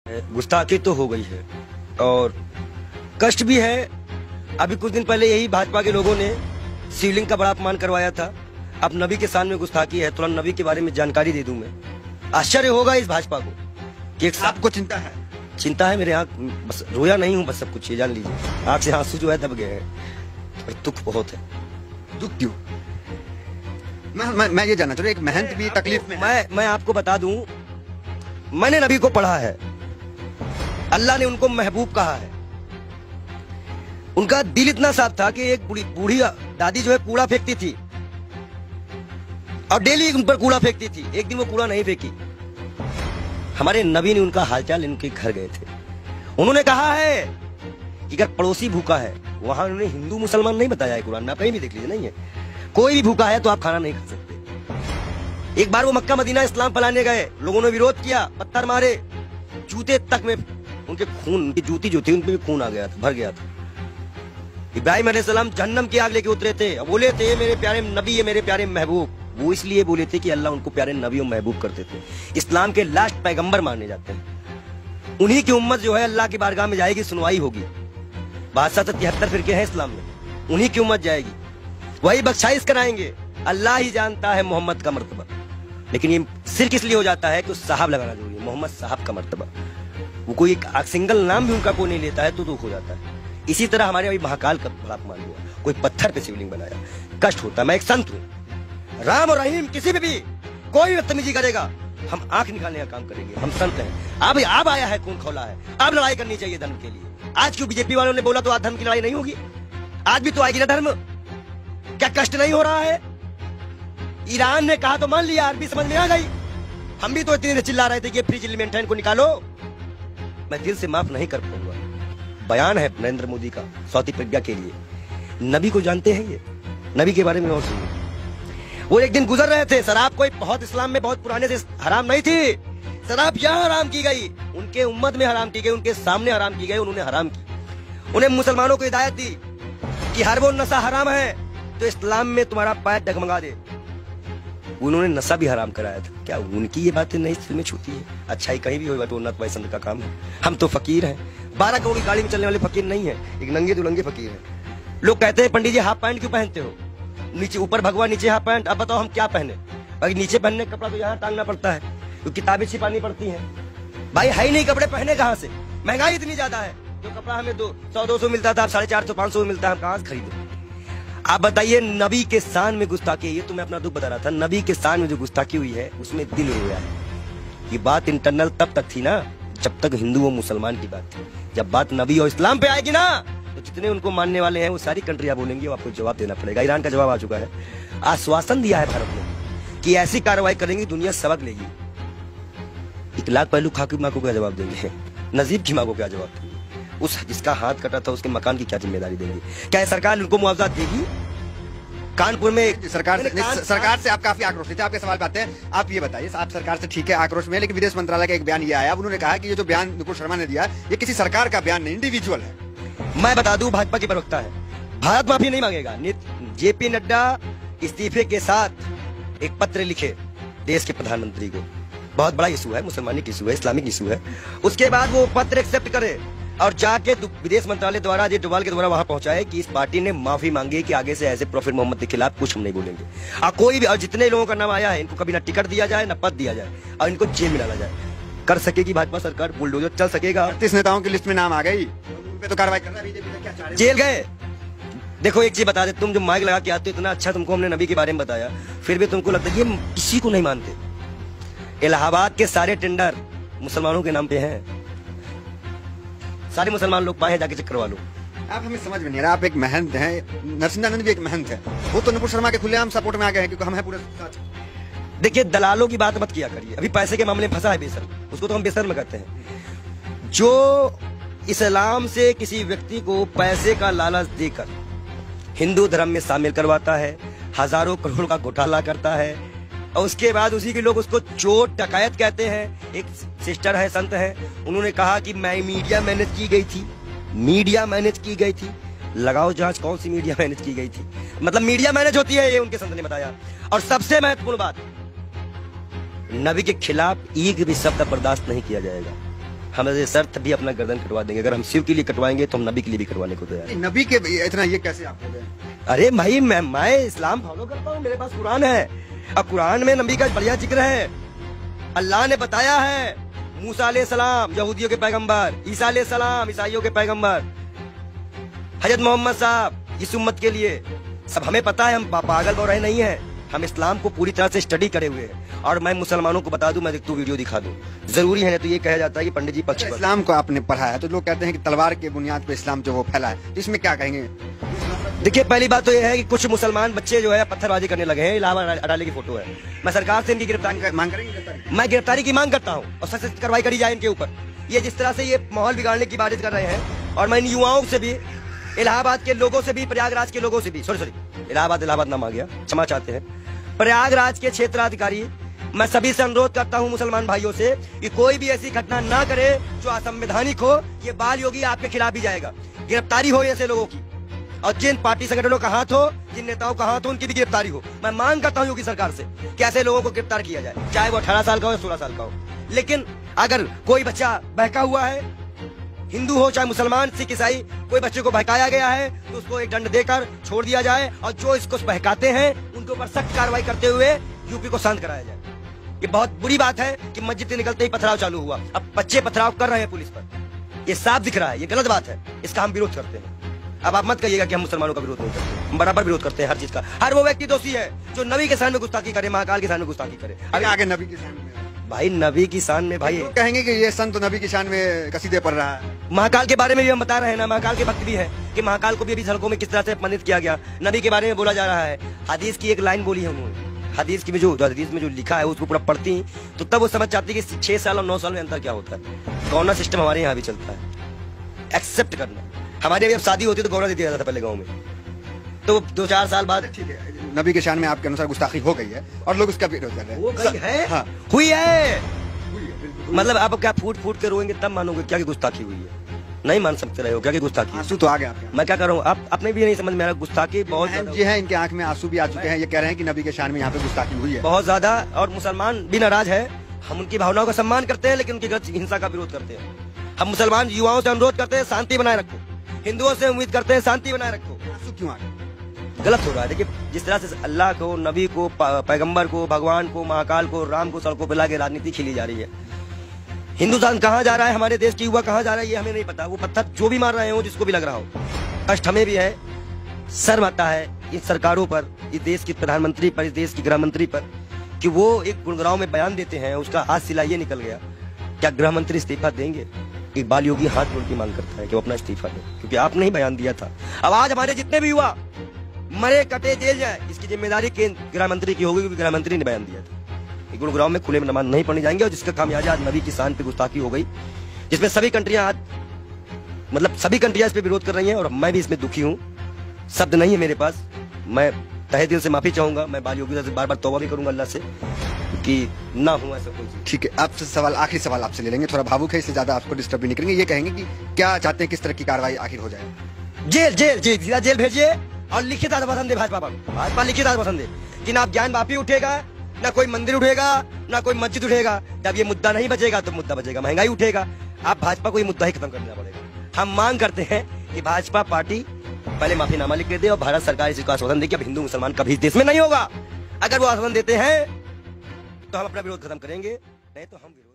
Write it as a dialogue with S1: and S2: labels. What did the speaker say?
S1: गुस्ताखी तो हो गई है और कष्ट भी है। अभी कुछ दिन पहले यही भाजपा के लोगों ने शिवलिंग का बड़ा अपमान करवाया था। अब नबी के सामने गुस्ताखी है, थोड़ा नबी के बारे में जानकारी दे दूं मैं। आश्चर्य होगा इस भाजपा को कि एक
S2: आपको चिंता है?
S1: चिंता है मेरे आँख, बस रोया नहीं हूँ, बस सब कुछ ये जान लीजिए। आँख से आंसू जो है दब गए हैं और दुख बहुत है।
S2: दुख क्यों? मैं ये जानना चाह रहा हूँ, एक महंत भी तकलीफ में है।
S1: मैं आपको बता दूं, मैंने नबी को पढ़ा है, अल्लाह ने उनको महबूब कहा है। उनका दिल इतना साफ था कि एक बूढ़ी दादी जो है कूड़ा फेंकती थी और डेली उन पर कूड़ा फेंकती थी। एक दिन वो कूड़ा नहीं फेंकी, हमारे नबी ने उनका हालचाल इनके घर गए थे। उन्होंने कहा है कि अगर पड़ोसी भूखा है, वहां उन्होंने हिंदू मुसलमान नहीं बताया है कुरान में, आप कहीं भी देख लीजिए, नहीं है। कोई भी भूखा है तो आप खाना नहीं खा सकते। एक बार वो मक्का मदीना इस्लाम फैलाने गए, लोगों ने विरोध किया, पत्थर मारे, जूते तक में उनके खून, उनकी जूती जो थी उनपे भी खून आ गया था, भर गया था। इब्राहिम अलैहिस्सलाम जहन्नम की आग लेके उतरे थे, बोले थे मेरे प्यारे नबी है, मेरे प्यारे महबूब। वो इसलिए बोले थे कि अल्लाह उनको प्यारे नबी और महबूब करते थे। इस्लाम के लास्ट पैगंबर माने जाते हैं। उन्हीं की उम्मत जो है अल्लाह की बारगाह में जाएगी, सुनवाई होगी। 72 फिरके हैं इस्लाम में, उन्हीं की उम्मत जाएगी, वही बख्शाइश कराएंगे। अल्लाह ही जानता है मोहम्मद का मर्तबा, लेकिन ये सिर्फ इसलिए हो जाता है कि उस साहब लगाना जरूरी है, मोहम्मद साहब का मर्तबा। वो कोई एक सिंगल नाम भी उनका कोई नहीं लेता है तो दुख हो जाता है। इसी तरह हमारे अभी महाकाल का बड़ा अपमान हुआ, कोई पत्थर पे शिवलिंग बनाया, कष्ट होता है। मैं एक संत हूँ, राम और रहीम किसी भी कोई भी बदतमीजी करेगा, हम आंख निकालने का काम करेंगे। हम संत हैं। अब आया है, खून खौला है, अब लड़ाई करनी चाहिए धर्म के लिए। आज क्यों बीजेपी वालों ने बोला तो आज धर्म की लड़ाई नहीं होगी? आज भी तो आएगी ना धर्म। क्या कष्ट नहीं हो रहा है? ईरान ने कहा तो मान लिया, अरबी समझ में आ गई। हम भी तो इतने चिल्ला रहे थे कि फ्री चिल्ली को निकालो। मैं दिल से माफ नहीं कर पाऊंगा। बयान है नरेंद्र मोदी का सौती प्रज्ञा के लिए। नबी को जानते हैं ये, नबी के बारे में और सुनिए। वो एक दिन गुजर रहे थे, शराब कोई बहुत इस्लाम में बहुत पुराने से हराम नहीं थी। शराब यहाँ हराम की गई, उनके उम्मत में हराम की गई, उनके सामने हराम की गई, उन्होंने हराम की। उन्हें मुसलमानों को हिदायत दी कि हर वो नशा हराम है तो इस्लाम में तुम्हारा पैर डगमगा दे। उन्होंने नशा भी हराम कराया था। क्या उनकी ये बातें नहीं दिल में छूती है? अच्छाई कहीं भी होगा तो उन्नत वैसंत का काम है। हम तो फकीर हैं, 12 करोड़ की गाड़ी में चलने वाले फकीर नहीं है, एक नंगे दुलंगे फकीर हैं। लोग कहते हैं पंडित जी हाफ पैंट क्यों पहनते हो? नीचे ऊपर भगवा, नीचे हाफ पैंट। अब बताओ हम क्या पहने? अगर नीचे पहनने का कपड़ा तो यहाँ टांगना पड़ता है, तो किताबें छिपानी पड़ती हैं। भाई है ही नहीं कपड़े, पहने कहाँ से? महंगाई इतनी ज्यादा है, जो कपड़ा हमें 100-200 मिलता था, अब 450-500 में मिलता है, हम कहाँ से खरीदे? आप बताइए, नबी के शान में गुस्ताखी, ये तो मैं अपना दुख बता रहा था। नबी के शान में जो गुस्ताखी हुई है उसमें दिल रोया है। ये बात इंटरनल तब तक थी ना जब तक हिंदू और मुसलमान की बात थी। जब बात नबी और इस्लाम पे आएगी ना, तो जितने उनको मानने वाले हैं वो सारी कंट्रियां बोलेंगी, वो आपको जवाब देना पड़ेगा। ईरान का जवाब आ चुका है, आश्वासन दिया है भारत ने कि ऐसी कार्रवाई करेंगी दुनिया सबक लेगी। 1 लाख पहलू खा की माँ को क्या जवाब देंगे? नजीब की माँ को क्या जवाब देंगे? उस जिसका हाथ कटा था उसके मकान की क्या जिम्मेदारी देंगे? क्या सरकार उनको मुआवजा देगी? कानपुर में
S2: सरकार से आप काफी आक्रोश थे। आपके सवाल पे आते हैं। आप ये बताइए, आप सरकार से ठीक है आक्रोश में, लेकिन विदेश मंत्रालय का एक बयान ये आया, उन्होंने कहा कि ये जो बयान नुपुर शर्मा ने दिया ये किसी सरकार का बयान नहीं, इंडिविजुअल है।
S1: मैं बता दूं, भाजपा की प्रवक्ता है, भारत माफी नहीं मांगेगा। जेपी नड्डा इस्तीफे के साथ एक पत्र लिखे देश के प्रधानमंत्री को। बहुत बड़ा इशू है, मुसलमानी इशू है, इस्लामिक इशू है। उसके बाद वो पत्र एक्सेप्ट करे और जाके विदेश मंत्रालय द्वारा अजय डोभाल के द्वारा वहां पहुंचाए कि इस पार्टी ने माफी मांगी कि आगे से ऐसे प्रॉफिट मोहम्मद के खिलाफ कुछ हम नहीं बोलेंगे। और कोई भी, और जितने लोगों का नाम आया है इनको कभी ना टिकट दिया जाए, ना पद दिया जाए, और इनको जेल में डाला जाए। कर सकेगी भाजपा सरकार, बुलडोजर चल सकेगा।
S2: 38 नेताओं की लिस्ट में नाम आ गई, उन पे तो कार्रवाई कर रहा है बीजेपी। क्या चाह रहे?
S1: जेल गए। देखो एक चीज बता दे, तुम जो माइक लगा के आते हो, इतना अच्छा तुमको हमने नबी के बारे में बताया, फिर भी तुमको लगता है ये किसी को नहीं मानते। इलाहाबाद के सारे टेंडर मुसलमानों के नाम पे हैं, सारे मुसलमान लोग पाए हैं, जाके चेक करवा लो।
S2: आप हमें समझ में नहीं रहा, आप एक महंत हैं, नरसिंहानंद भी एक महंत है, वो तो नुपुर शर्मा के खुलेआम सपोर्ट में आ गए हैं क्योंकि हम हैं पूरे साथ।
S1: देखिए, दलालों की बात मत किया करिए। अभी पैसे के मामले में फंसा है बेशर्म, उसको तो हम बेशर्म कहते हैं। जो इस्लाम से किसी व्यक्ति को पैसे का लालच देकर हिंदू धर्म में शामिल करवाता है, हजारों करोड़ का घोटाला करता है, और उसके बाद उसी के लोग उसको चोर डकैत कहते हैं। एक सिस्टर है, संत है, उन्होंने कहा कि मैं मीडिया मैनेज की गई थी, मीडिया मैनेज की गई थी। लगाओ जांच, कौन सी मीडिया मैनेज की गई थी? मतलब मीडिया मैनेज होती है, ये उनके संत ने बताया। और सबसे महत्वपूर्ण बात, नबी के खिलाफ एक भी शब्द बर्दाश्त नहीं किया जाएगा। हमारे शर्त भी अपना गर्दन कटवा देंगे। अगर हम शिव के लिए कटवाएंगे तो हम नबी के लिए भी कटवाने को तैयार हैं।
S2: नबी के इतना ये कैसे आप हो गए?
S1: अरे भाई मैं इस्लाम फॉलो करता हूँ, मेरे पास कुरान है और कुरान में नबी का बढ़िया जिक्र है। अल्लाह ने बताया है, मूसा अलैहिस्सलाम यहूदियों के पैगंबर, ईसा अलैहिस्सलाम ईसाइयों के पैगंबर, हजरत मोहम्मद साहब इस उम्मत के लिए। सब हमें पता है, हम पागल हो रहे नहीं है, हम इस्लाम को पूरी तरह से स्टडी करे हुए हैं। और मैं मुसलमानों को बता दूं, मैं तू वीडियो दिखा दूं, जरूरी है। तो ये कहा जाता है कि पंडित जी पक्ष पर।
S2: इस्लाम को आपने पढ़ा है तो लोग कहते हैं कि तलवार के बुनियाद पे इस्लाम जो वो फैला है, तो इसमें क्या कहेंगे?
S1: देखिए, पहली बात तो ये है कि कुछ मुसलमान बच्चे जो है पत्थरबाजी करने लगे हैं। इलाहाबाद अडाले की फोटो है। मैं सरकार से इनकी गिरफ्तारी
S2: मांग करेंगे?
S1: मैं गिरफ्तारी की मांग करता हूँ और सख्त कार्रवाई करी जाए इनके ऊपर। ये जिस तरह से ये माहौल बिगाड़ने की बात कर रहे हैं, और मैं इन युवाओं से भी, इलाहाबाद के लोगों से भी, प्रयागराज के लोगों से भी, सॉरी इलाहाबाद नाम आ गया, क्षमा चाहते हैं, प्रयागराज के क्षेत्राधिकारी, मैं सभी से अनुरोध करता हूं मुसलमान भाइयों से कि कोई भी ऐसी घटना ना करे जो असंवैधानिक हो। ये बाल योगी आपके खिलाफ भी जाएगा। गिरफ्तारी हो ऐसे लोगों की, और जिन पार्टी संगठनों का हाथ हो, जिन नेताओं का हाथ हो, उनकी भी गिरफ्तारी हो। मैं मांग करता हूं योगी सरकार से कि ऐसे लोगों को गिरफ्तार किया जाए, चाहे वो 18 साल का हो या 16 साल का हो। लेकिन अगर कोई बच्चा बहका हुआ है, हिंदू हो चाहे मुसलमान, सिख, ईसाई, कोई बच्चे को बहकाया गया है तो उसको एक दंड देकर छोड़ दिया जाए, और जो इसको बहकाते हैं उनके ऊपर सख्त कार्रवाई करते हुए यूपी को शांत कराया जाए। ये बहुत बुरी बात है कि मस्जिद से निकलते ही पथराव चालू हुआ। अब बच्चे पथराव कर रहे हैं पुलिस पर, ये साफ दिख रहा है, ये गलत बात है, इसका हम विरोध करते हैं। अब आप मत कहिएगा कि हम मुसलमानों का विरोध नहीं करते, हम बराबर विरोध करते हैं हर चीज का। हर वो व्यक्ति दोषी है जो नबी के शान में गुस्ताखी करे, महाकाल के शान में गुस्ताखी करे।
S2: अभी आगे नबी की शान में
S1: भाई, नबी की शान में भाई
S2: कहेंगे कि ये संत नबी की शान में कसीदे पढ़ रहा है।
S1: महाकाल के बारे में भी हम बता रहे हैं ना, महाकाल के भक्त भी है कि महाकाल को भी अभी सड़कों में किस तरह से अपमानित किया गया। नबी के बारे में बोला जा रहा है। हदीस की एक लाइन बोली है उन्होंने, हदीस की जो हदीस में जो लिखा है उसको पूरा पढ़ती तो तब वो समझ जाती कि 6 साल और 9 साल में अंतर क्या होता है। गौना सिस्टम हमारे यहाँ भी चलता है, एक्सेप्ट करना। हमारे अभी अब शादी होती तो गौना दे दिया जाता था पहले गाँव में, तो 2-4 साल बाद
S2: ठीक है, नबी के शान में आपके अनुसार गुस्ताखी हो गई है और लोग उसका विरोध कर रहे हैं।
S1: वो गई है,
S2: हाँ।
S1: हुई है। मतलब आप क्या फूट फूट के रोएंगे तब मानोगे क्या कि गुस्ताखी हुई है? नहीं मान सकते रहे हो क्या कि गुस्ताखी?
S2: आंसू तो आ गए आपके।
S1: मैं क्या कर रहा हूँ, आप अपने भी नहीं समझ में आ रहा। गुस्ताखी बहुत
S2: जी है, इनके आंख में आंसू भी आ चुके हैं। ये कह रहे हैं कि नबी के शान में यहाँ पे गुस्ताखी हुई है
S1: बहुत ज्यादा, और मुसलमान भी नाराज है। हम उनकी भावनाओं का सम्मान करते हैं लेकिन उनकी गलत हिंसा का विरोध करते हैं। हम मुसलमान युवाओं से अनुरोध करते हैं शांति बनाए रखो, हिंदुओं से उम्मीद करते हैं शांति बनाए रखो।
S2: आंसू क्यों आ गए?
S1: गलत हो रहा है। देखिए, जिस तरह से अल्लाह को, नबी को, पैगंबर को, भगवान को, महाकाल को, राम को सड़कों पर लाके राजनीति खेली जा रही है। हिंदुस्तान कहाँ जा रहा है, हमारे देश की युवा कहाँ जा रहा है, ये हमें नहीं पता। वो पत्थर जो भी मार रहे हो, जिसको भी लग रहा हो, कष्ट हमें भी है, शर्म आता है इन सरकारों पर, इस देश के प्रधानमंत्री पर, इस देश की गृह मंत्री पर, कि वो एक गुड़गांव में बयान देते हैं, उसका आज सिला ये निकल गया। क्या गृह मंत्री इस्तीफा देंगे? इकबाल योगी हाथ जोड़ की मांग करता है कि वो अपना इस्तीफा दे, क्योंकि आपने ही बयान दिया था। अब आज हमारे जितने भी युवा मरे कटे जेल जाए, इसकी जिम्मेदारी केंद्र गृह मंत्री की होगी, क्योंकि गृह मंत्री ने बयान दिया था कि गुरुग्राम में खुले में नमाज नहीं पढ़ने जाएंगे। और जिसका खामियाजा आज नबी की शान पे गुस्ताखी हो गई, जिसमें सभी कंट्रियां आज, मतलब सभी कंट्रियां इस पे विरोध कर रही हैं, और मैं भी इसमें दुखी हूँ। शब्द नहीं है मेरे पास, मैं तहे दिल से माफी चाहूंगा। मैं बाल योगी से बार बार तौबा भी करूंगा अल्लाह से कि ना हो ऐसा कोई चीज।
S2: ठीक है, आपसे सवाल, आखिरी सवाल आपसे ले लेंगे, थोड़ा भावुक है इसलिए ज्यादा आपको डिस्टर्ब भी नहीं करेंगे। ये कहेंगे कि क्या चाहते हैं, किस तरह की कार्रवाई आखिर हो जाए?
S1: जेल जेल जेल सीधा जेल भेजिए, और लिखित आत्मपसंद है भाजपा पर। भाजपा लिखित आत्मपसंद है कि ना ज्ञान वापी उठेगा, ना कोई मंदिर उठेगा, ना कोई मस्जिद उठेगा। जब ये मुद्दा नहीं बचेगा तो मुद्दा बचेगा महंगाई उठेगा। आप भाजपा को ये मुद्दा ही खत्म करना पड़ेगा। हम मांग करते हैं कि भाजपा पार्टी पहले माफीनामा लिख के दे और भारत सरकार इसको आश्वासन दे कि अब हिंदू मुसलमान कभी इस देश में नहीं होगा। अगर वो आश्वासन देते हैं तो हम अपना विरोध खत्म करेंगे, नहीं तो हम विरोध